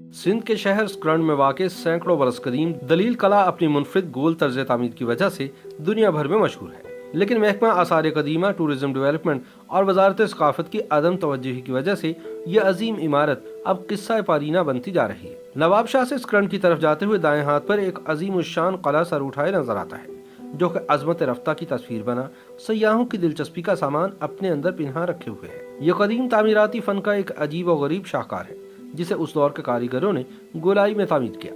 सिंध के शहर स्करंड में वाक़ सैकड़ों बरस कदीम दलील कला अपनी मुनफरिद गोल तर्ज तामीर की वजह से दुनिया भर में मशहूर है, लेकिन महकमा आसार कदीमा, टूरिज्म डेवलपमेंट और वजारत सकाफत की अदम तवज्जुही की वजह से यह अजीम इमारत अब किस्सा पारीना बनती जा रही है। नवाब शाह से स्करंड की तरफ जाते हुए दाएं हाथ पर एक अजीम शान कला सर उठाए नजर आता है, जो कि अजमत रफ्ता की तस्वीर बना सयाहों की दिलचस्पी का सामान अपने अंदर पिन्हा रखे हुए है। यह कदीम तामीराती फन का एक अजीब और गरीब शाहकार है, जिसे उस दौर के कारीगरों ने गोलाई में तामीर किया।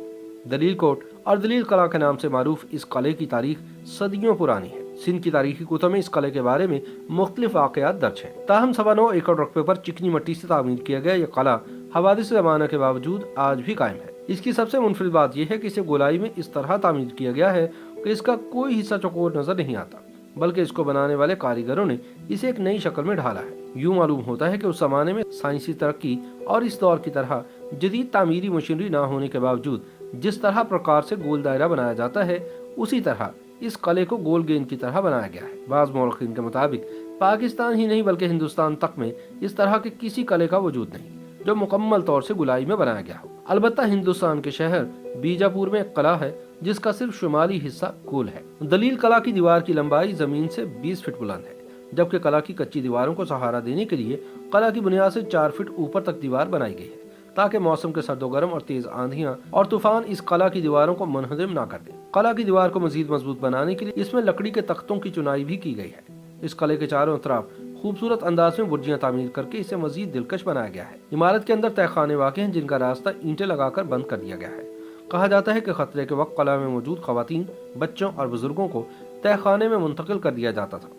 दलील कोट और दलील कला के नाम से मारूफ इस किले की तारीख सदियों पुरानी है। सिंध की तारीखी कुतुब में इस किले के बारे में मुख्तलिफ वाक़यात दर्ज हैं। ताहम 9.25 एकड़ रकबे पर चिकनी मिट्टी से तामीर किया गया यह किला हवादिस ज़माना के बावजूद आज भी कायम है। इसकी सबसे मुनफरिद बात यह है कि इसे गोलाई में इस तरह तामीर किया गया है कि इसका कोई हिस्सा चौकोर नजर नहीं आता, बल्कि इसको बनाने वाले कारीगरों ने इसे एक नई शक्ल में ढाला है। यूं मालूम होता है कि उस जमाने में साइंसी तरक्की और इस दौर की तरह जदीद तामीरी मशीनरी न होने के बावजूद जिस तरह प्रकार से गोल दायरा बनाया जाता है, उसी तरह इस किले को गोल गेंद की तरह बनाया गया है। बाज़ मौरखीन के मुताबिक पाकिस्तान ही नहीं बल्कि हिंदुस्तान तक में इस तरह के किसी किले का वजूद नहीं जो मुकम्मल तौर से गोलाई में बनाया गया हो। अलबत्ता हिंदुस्तान के शहर बीजापुर में एक किला है जिसका सिर्फ शुमाली हिस्सा गोल है। दलील कला की दीवार की लंबाई जमीन से 20 फीट बुलंद है, जबकि किला की कच्ची दीवारों को सहारा देने के लिए किला की बुनियाद से 4 फीट ऊपर तक दीवार बनाई गई है, ताकि मौसम के सर्दो गर्म और तेज आंधियां और तूफान इस किला की दीवारों को मुनहदम न कर दें। किला की दीवार को मजीद मजबूत बनाने के लिए इसमें लकड़ी के तख्तों की चुनाई भी की गई है। इस किले के चारों तरफ खूबसूरत अंदाज में बुर्जियां तामीर करके इसे मजीद दिलकश बनाया गया है। इमारत के अंदर तहखाने वाक़ हैं जिनका रास्ता ईंटें लगाकर बंद कर दिया गया है। कहा जाता है कि खतरे के वक्त किला में मौजूद खवातीन, बच्चों और बुजुर्गों को तहखाने में मुंतकिल कर दिया जाता था।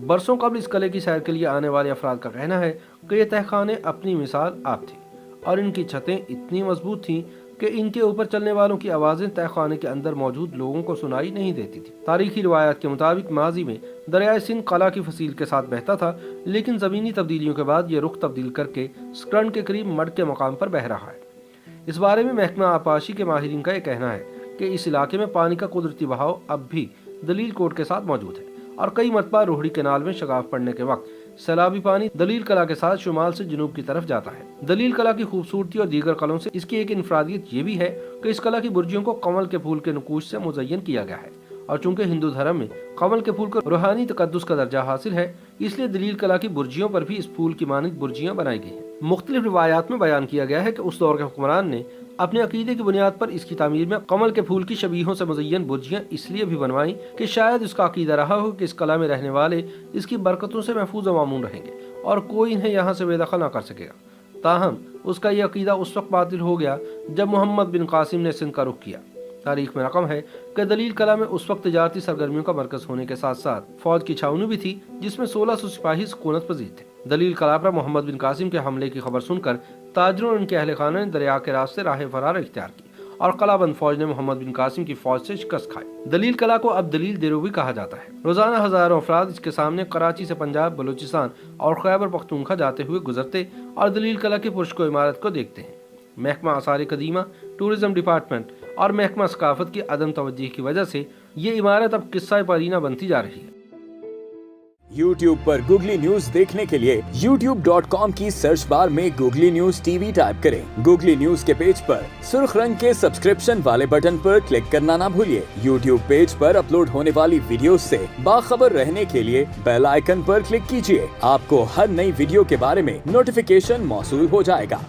बरसों कबल इस किले की सैर के लिए आने वाले अफराद का कहना है कि ये तहखाने अपनी मिसाल आप थे और इनकी छतें इतनी मजबूत थीं कि इनके ऊपर चलने वालों की आवाज़ें तहखाने के अंदर मौजूद लोगों को सुनाई नहीं देती थी। तारीखी रिवायात के मुताबिक माजी में दरियाए सिंध किला की फसील के साथ बहता था, लेकिन ज़मीनी तब्दीलियों के बाद ये रुख तब्दील करके स्करंड के करीब मड के मकाम पर बह रहा है। इस बारे में महकमा आबपाशी के माहिरीन का यह कहना है कि इस इलाके में पानी का कुदरती बहाव अब भी दलील कोट के साथ मौजूद है और कई मरतबा रोहड़ी कैनाल में शगाफ पड़ने के वक्त सैलाबी पानी दलील कला के साथ शुमाल से जुनूब की तरफ जाता है। दलील कला की खूबसूरती और दीगर कलों से इसकी एक इनफरादियत ये भी है कि इस कला की बुर्जियों को कमल के फूल के नकूश से मुज़य्यन किया गया है और चूंकि हिंदू धर्म में कमल के फूल को रूहानी तकद्दुस का दर्जा हासिल है, इसलिए दलील कला की बुर्जियों पर भी इस फूल की मानित बुर्जियां बनाई गई हैं। मुख्तलिफ रिवायात में बयान किया गया है कि उस दौर के हुक्मरान ने अपने अकीदे की बुनियाद पर इसकी तामीर में कमल के फूल की शबीहों से मुज़य्यन बुर्जियां इसलिए भी बनवाई कि शायद इसका अकीदा रहा हो कि इस कला में रहने वाले इसकी बरकतों से महफूज व मामून रहेंगे और कोई इन्हें यहाँ से बेदखल न कर सकेगा। ताहम उसका यह अकीदा उस वक्त बातिल हो गया जब मोहम्मद बिन कासिम ने सिंध का रुख किया। तारीख में रकम है कि दलील कला में उस वक्त तजारती सरगर्मियों का मरकज होने के साथ साथ फौज की छावनी भी थी, जिसमें 1600 सिपाही सुकूनत पजीर थे। दलील कला पर मोहम्मद बिन कासिम के हमले की खबर सुनकर ताजरों और उनके अहल खाना ने दरिया के रास्ते राह फरार इख्तियार की और कलाबंद फौज ने मोहम्मद बिन कासिम की फौज से शिकस्त खाई। दलील कला को अब दलील देरो भी कहा जाता है। रोजाना हजारों अफराद इसके सामने कराची से पंजाब, बलूचिस्तान और खैबर पख्तूनख्वा जाते हुए गुजरते और दलील कला की पुरस्को इमारत को देखते हैं। महकमा आसार कदीमा, टूरिज्म डिपार्टमेंट और महकमा सकाफत की अदम तवज्जुही की वजह से ये इमारत अब किस्सा पारीना बनती जा रही है। YouTube पर गूगली न्यूज देखने के लिए youtube.com की सर्च बार में गूगली न्यूज टीवी टाइप करें। गूगली न्यूज के पेज पर सुर्ख रंग के सब्सक्रिप्शन वाले बटन पर क्लिक करना ना भूलिए। YouTube पेज पर अपलोड होने वाली वीडियोस से बाखबर रहने के लिए बेल आइकन पर क्लिक कीजिए। आपको हर नई वीडियो के बारे में नोटिफिकेशन मौसूल हो जाएगा।